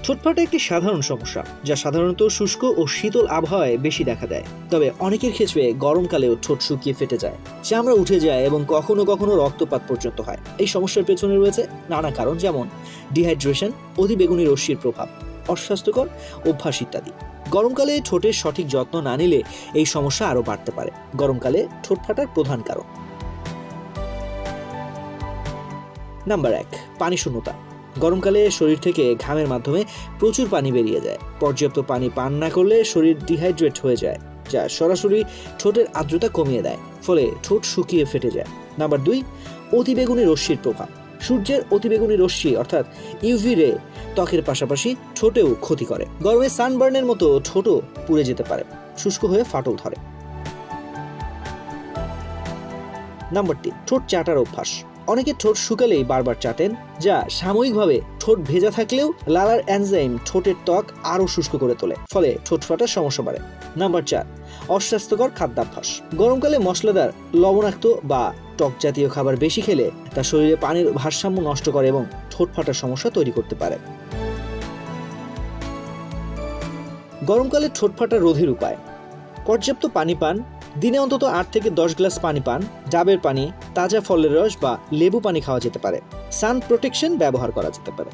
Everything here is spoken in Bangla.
ঠোঁট ফাটা একটি সাধারণ সমস্যা যা সাধারণত শুষ্ক ও শীতল আবহাওয়ায় বেশি দেখা দেয়। তবে অনেকের ক্ষেত্রে গরমকালেও ঠোঁট শুকিয়ে ফেটে যায়, চামড়া উঠে যায় এবং কখনো কখনো রক্তপাত পর্যন্ত হয়। এই সমস্যার পেছনে রয়েছে নানা কারণ, যেমন ডিহাইড্রেশন, অতিবেগুনি রশ্মির প্রভাব, অস্বাস্থ্যকর অভ্যাস ইত্যাদি। গরমকালে ঠোঁটের সঠিক যত্ন না নিলে এই সমস্যা আরও বাড়তে পারে। গরমকালে ঠোঁট ফাটার প্রধান কারণ। নাম্বার 1, পানি শূন্যতা। গরমকালে শরীর থেকে ঘামের মাধ্যমে প্রচুর পানি বেরিয়ে যায়। পর্যাপ্ত পানি পান না করলে শরীর ডিহাইড্রেট হয়ে যায়, যা সরাসরি ঠোঁটের আর্দ্রতা কমিয়ে দেয়, ফলে ঠোঁট শুকিয়ে ফেটে যায়। নাম্বার 2, অতিবেগুনি রশ্মির প্রভাব। সূর্যের অতিবেগুনি রশ্মি অর্থাৎ ইউভি রে ত্বকের পাশাপাশি ঠোঁটেও ক্ষতি করে। গরমে সানবার্নের মতো ঠোঁটও পুড়ে যেতে পারে, শুষ্ক হয়ে ফাটল ধরে। নাম্বার 3, ঠোঁট চাটার অভ্যাস। অনেকে ঠোঁট শুকালেই বারবার চাটেন, যা সাময়িকভাবে ঠোঁট ভেজা থাকলেও লালার এনজাইম ঠোঁটের ত্বক আরও শুষ্ক করে তোলে, ফলে ঠোঁট ফাটার সমস্যা বাড়ে। নাম্বার 4, অস্বাস্থ্যকর খাদ্যাভ্যাস। গরমকালে মশলাদার, লবণাক্ত বা টক জাতীয় খাবার বেশি খেলে তা শরীরে পানির ভারসাম্য নষ্ট করে এবং ঠোঁট ফাটার সমস্যা তৈরি করতে পারে। গরমকালে ঠোঁট ফাটা রোধের উপায়: পর্যাপ্ত পানি পান, দিনে অন্তত 8 থেকে 10 গ্লাস পানি পান, ডাবের পানি, তাজা ফলের রস বা লেবু পানি খাওয়া যেতে পারে। সান প্রোটেকশন ব্যবহার করা যেতে পারে।